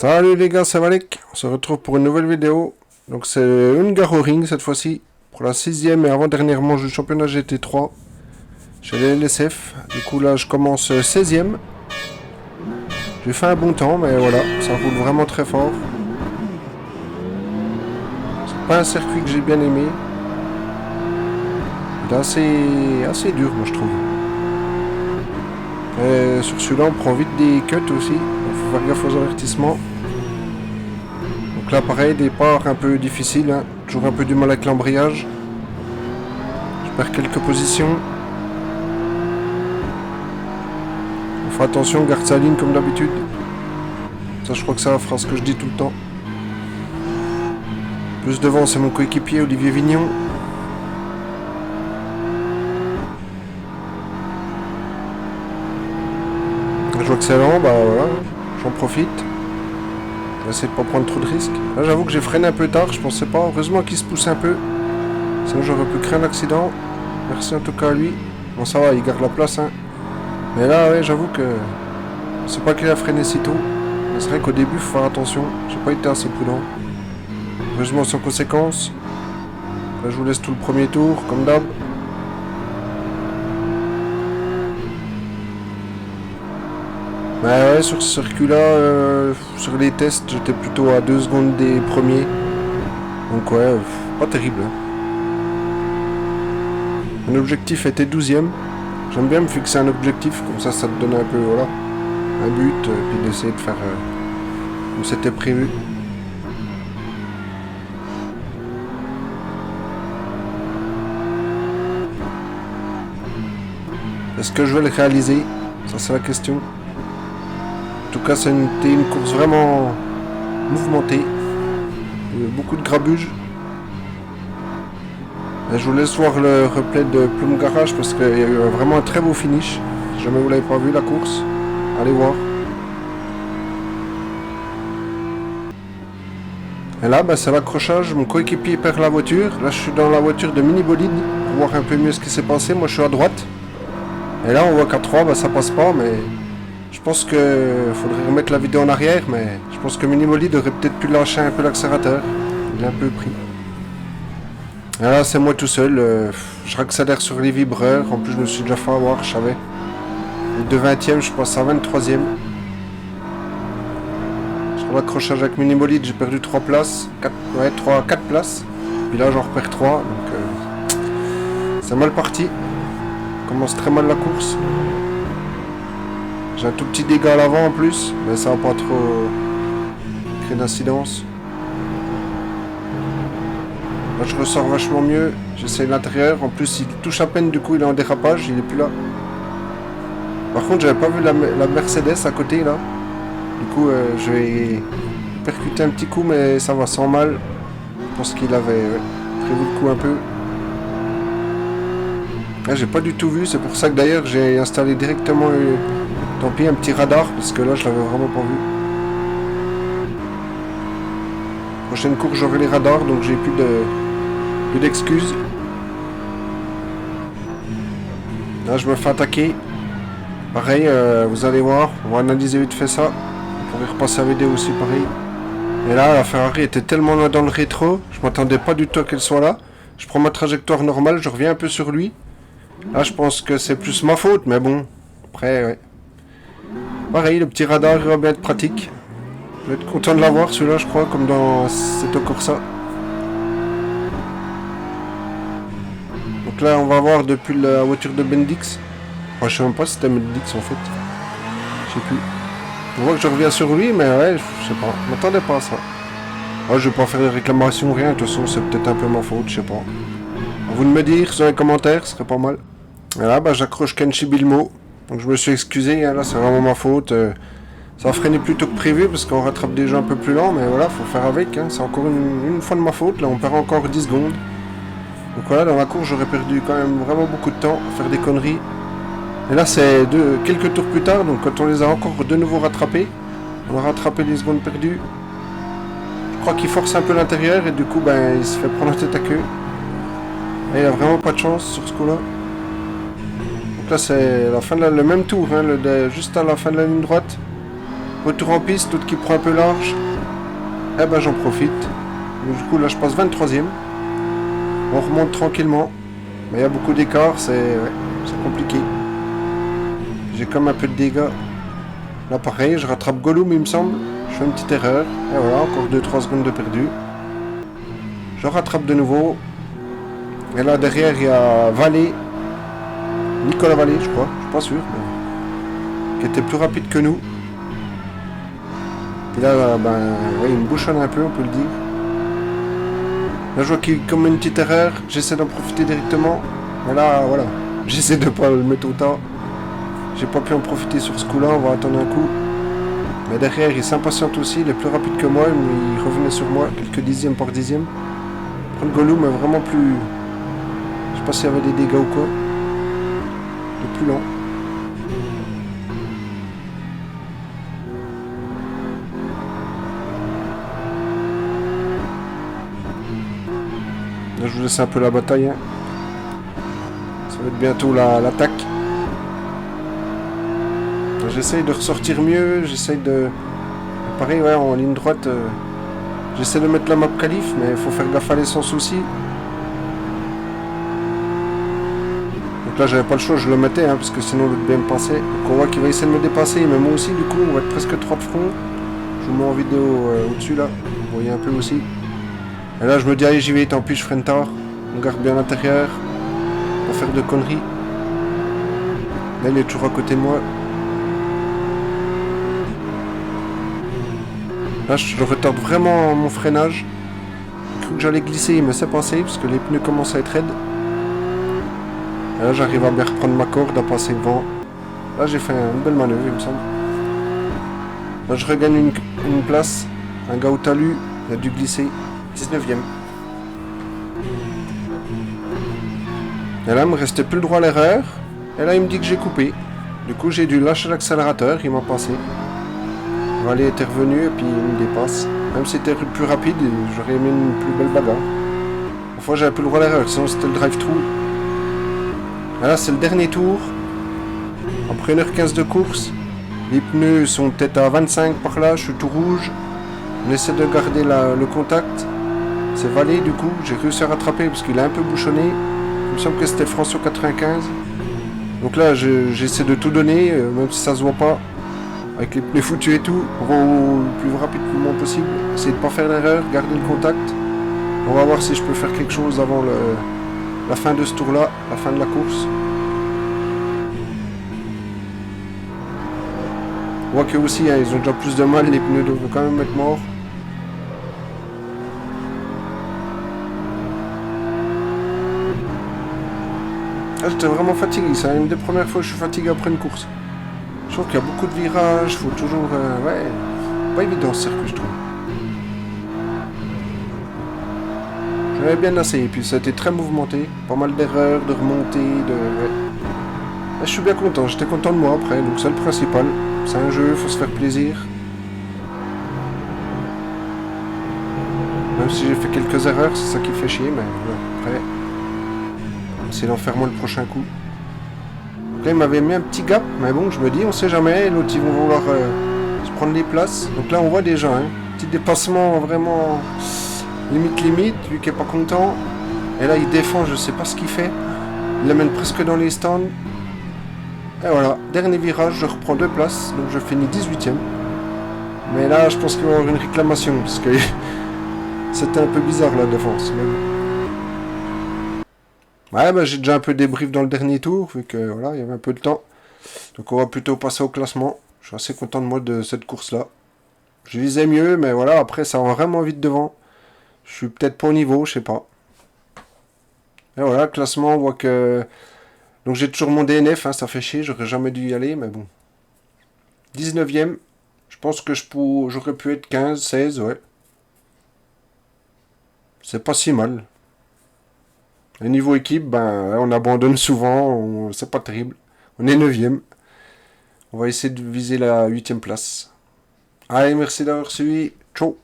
Salut les gars, c'est Valek. On se retrouve pour une nouvelle vidéo. Donc c'est Hungaroring cette fois-ci. Pour la 6ème et avant-dernière manche du championnat GT3. Chez les LSF. Du coup là je commence 16ème. J'ai fait un bon temps mais voilà, ça roule vraiment très fort. C'est pas un circuit que j'ai bien aimé. Il est assez dur moi je trouve. Et sur celui-là on prend vite des cuts aussi. Il faut faire gaffe aux avertissements. Donc là pareil, départ un peu difficile, hein. Toujours un peu du mal avec l'embrayage. Je perds quelques positions. On fait attention, on garde sa ligne comme d'habitude. Ça je crois que ça fera ce que je dis tout le temps. Plus devant c'est mon coéquipier Olivier Vignon. Je vois que c'est lent, bah voilà, j'en profite. Je vais essayer de pas prendre trop de risques. Là j'avoue que j'ai freiné un peu tard, je pensais pas. Heureusement qu'il se pousse un peu. Sinon j'aurais pu créer un accident. Merci en tout cas à lui. Bon ça va, il garde la place hein. Mais là ouais j'avoue que c'est pas qu'il a freiné si tôt. Mais c'est vrai qu'au début faut faire attention. J'ai pas été assez prudent. Heureusement sans conséquence. Là je vous laisse tout le premier tour, comme d'hab. Bah ouais, sur ce circuit-là, sur les tests, j'étais plutôt à 2 secondes des premiers. Donc ouais, pas terrible. Hein. Mon objectif était 12ème. J'aime bien me fixer un objectif, comme ça te donne un peu, voilà, un but, puis d'essayer de faire comme c'était prévu. Est-ce que je vais le réaliser? Ça c'est la question. En tout cas, c'était une course vraiment mouvementée. Il y a eu beaucoup de grabuge. Et je vous laisse voir le replay de Plume Garage parce qu'il y a eu vraiment un très beau finish. Si jamais vous l'avez pas vu la course, allez voir. Et là, bah, c'est l'accrochage. Mon coéquipier perd la voiture. Là, je suis dans la voiture de Mini Bolide pour voir un peu mieux ce qui s'est passé. Moi, je suis à droite. Et là, on voit qu'à 3, bah, ça passe pas, mais je pense qu'il faudrait remettre la vidéo en arrière, mais je pense que Minimolid aurait peut-être pu lâcher un peu l'accélérateur. Il est un peu pris. Et là, c'est moi tout seul. Je raccélère sur les vibreurs. En plus, je me suis déjà fait avoir, je savais. De 20ème, je passe à 23ème. Sur l'accrochage avec Minimolid, j'ai perdu 3 places. 4 places. Puis là, j'en repère 3. Donc, c'est mal parti. On commence très mal la course. J'ai un tout petit dégât à l'avant en plus, mais ça va pas trop créer d'incidence. Là je ressors vachement mieux, j'essaye l'intérieur, en plus il touche à peine, du coup il est en dérapage, il est plus là. Par contre j'avais pas vu la Mercedes à côté là. Du coup je vais percuter un petit coup mais ça va sans mal. Je pense qu'il avait prévu le coup un peu. Là j'ai pas du tout vu, c'est pour ça que d'ailleurs j'ai installé directement tant pis, un petit radar, parce que là, je l'avais vraiment pas vu. Prochaine course, j'aurai les radars, donc j'ai plus d'excuses. Là, je me fais attaquer. Pareil, vous allez voir, on va analyser vite fait ça. On pourrait repasser la vidéo aussi, pareil. Et là, la Ferrari était tellement loin dans le rétro, je m'attendais pas du tout à qu'elle soit là. Je prends ma trajectoire normale, je reviens un peu sur lui. Là, je pense que c'est plus ma faute, mais bon, après, ouais. Pareil, le petit radar il va bien être pratique. Je vais être content de l'avoir celui-là, je crois, comme dans Seto Corsa. Donc là, on va voir depuis la voiture de Bendix. Enfin, je sais même pas si c'était Bendix en fait. Je sais plus. On voit que je reviens sur lui, mais ouais, je sais pas. Je m'attendais pas à ça. Ouais, je vais pas faire de réclamation, rien. De toute façon, c'est peut-être un peu ma faute, je sais pas. À vous de me dire sur les commentaires, ce serait pas mal. Et là, bah, j'accroche Kenshi Bilmo. Donc je me suis excusé, hein, là c'est vraiment ma faute. Ça a freiné plus tôt que prévu parce qu'on rattrape des gens un peu plus lents, mais voilà, faut faire avec. Hein, c'est encore une fois de ma faute, là on perd encore 10 secondes. Donc voilà, dans la course j'aurais perdu quand même vraiment beaucoup de temps à faire des conneries. Et là c'est quelques tours plus tard, donc quand on les a encore de nouveau rattrapés, on a rattrapé les secondes perdues. Je crois qu'il force un peu l'intérieur et du coup ben, il se fait prendre la tête à queue. Et il a vraiment pas de chance sur ce coup-là. Là c'est la fin le même tour, hein, juste à la fin de la ligne droite. Retour en piste, l'autre qui prend un peu large. Eh ben j'en profite. Donc, du coup là je passe 23ème. On remonte tranquillement. Mais il y a beaucoup d'écart, c'est compliqué. J'ai comme un peu de dégâts. Là pareil, je rattrape Gollum il me semble. Je fais une petite erreur. Et voilà, encore 2-3 secondes de perdu. Je rattrape de nouveau. Et là derrière il y a Vallée. Nicolas Vallée je crois. Je suis pas sûr. Mais... qui était plus rapide que nous. Et là, ben, ouais, il me bouchonne un peu, on peut le dire. Là, je vois qu'il commet une petite erreur. J'essaie d'en profiter directement. Mais là, voilà. J'essaie de pas le mettre au tas. J'ai pas pu en profiter sur ce coup-là. On va attendre un coup. Mais derrière, il s'impatiente aussi. Il est plus rapide que moi. Il revenait sur moi. Quelques dixièmes par dixième. Le Gollum est vraiment plus... je sais pas s'il y avait des dégâts ou quoi. Il est plus lent. Là, je vous laisse un peu la bataille. Hein. Ça va être bientôt l'attaque. J'essaye de ressortir mieux. J'essaye de... pareil, ouais, en ligne droite. J'essaie de mettre la map qualif, mais il faut faire gaffe à l'essence aussi. Donc là, j'avais pas le choix, je le mettais, hein, parce que sinon l'autre bien me passait. Donc on voit qu'il va essayer de me dépasser, mais moi aussi, du coup, on va être presque 3 de front. Je vous mets en vidéo au-dessus, là. Vous voyez un peu aussi. Et là, je me dis, allez, j'y vais, tant pis, je freine tard. On garde bien l'intérieur. Pour faire de conneries. Là, il est toujours à côté de moi. Là, je retarde vraiment mon freinage. J'ai cru que j'allais glisser, mais c'est passé, parce que les pneus commencent à être raides. Et là, j'arrive à bien reprendre ma corde, à passer devant. Là, j'ai fait une belle manœuvre, il me semble. Là, je regagne une place. Un gars au talus, il a dû glisser. 19ème. Et là, il me restait plus le droit à l'erreur. Et là, il me dit que j'ai coupé. Du coup, j'ai dû lâcher l'accélérateur, il m'a passé. Vallée était revenu et puis il me dépasse. Même si c'était plus rapide, j'aurais aimé une plus belle bagarre. Enfin, j'avais plus le droit à l'erreur, sinon c'était le drive-thru. Et là, c'est le dernier tour. Après 1h15 de course, les pneus sont peut-être à 25 par là, je suis tout rouge. On essaie de garder le contact. C'est Vallée du coup, j'ai réussi à rattraper parce qu'il a un peu bouchonné. Il me semble que c'était François 95. Donc là, j'essaie de tout donner, même si ça se voit pas. Avec les pneus foutus et tout, on va au plus rapidement possible. Essayer de pas faire d'erreur, garder le contact. On va voir si je peux faire quelque chose avant la fin de ce tour-là, la fin de la course. On voit qu'eux aussi, hein, ils ont déjà plus de mal, les pneus doivent quand même être morts. Ah, j'étais vraiment fatigué, c'est une des premières fois que je suis fatigué après une course. Je trouve qu'il y a beaucoup de virages, faut toujours... ouais, pas évident ce circuit, je trouve. J'avais bien essayé, puis ça a été très mouvementé. Pas mal d'erreurs, de remontées, de... ouais. Là, je suis bien content, j'étais content de moi après, donc c'est le principal. C'est un jeu, faut se faire plaisir. Même si j'ai fait quelques erreurs, c'est ça qui fait chier, mais voilà, après... c'est d'en faire moi le prochain coup. Donc là, il m'avait mis un petit gap, mais bon, je me dis, on sait jamais, l'autre, ils vont vouloir se prendre les places. Donc là, on voit déjà, hein, petit dépassement vraiment limite, lui qui est pas content. Et là, il défend, je sais pas ce qu'il fait. Il l'amène presque dans les stands. Et voilà, dernier virage, je reprends 2 places, donc je finis 18ème. Mais là, je pense qu'il va y avoir une réclamation, parce que c'était un peu bizarre la défense. Mais... ouais, bah, j'ai déjà un peu débrief dans le dernier tour, vu que voilà, il y avait un peu de temps. Donc on va plutôt passer au classement. Je suis assez content de moi de cette course-là. Je visais mieux, mais voilà, après ça va vraiment vite devant. Je suis peut-être pas au niveau, je sais pas. Et voilà, classement, on voit que... donc j'ai toujours mon DNF, hein, ça fait chier, j'aurais jamais dû y aller, mais bon. 19ème, je pense que j'aurais pu être 15, 16, ouais. C'est pas si mal. Et niveau équipe, ben, on abandonne souvent, c'est pas terrible. On est 9ème. On va essayer de viser la 8ème place. Allez, merci d'avoir suivi. Ciao.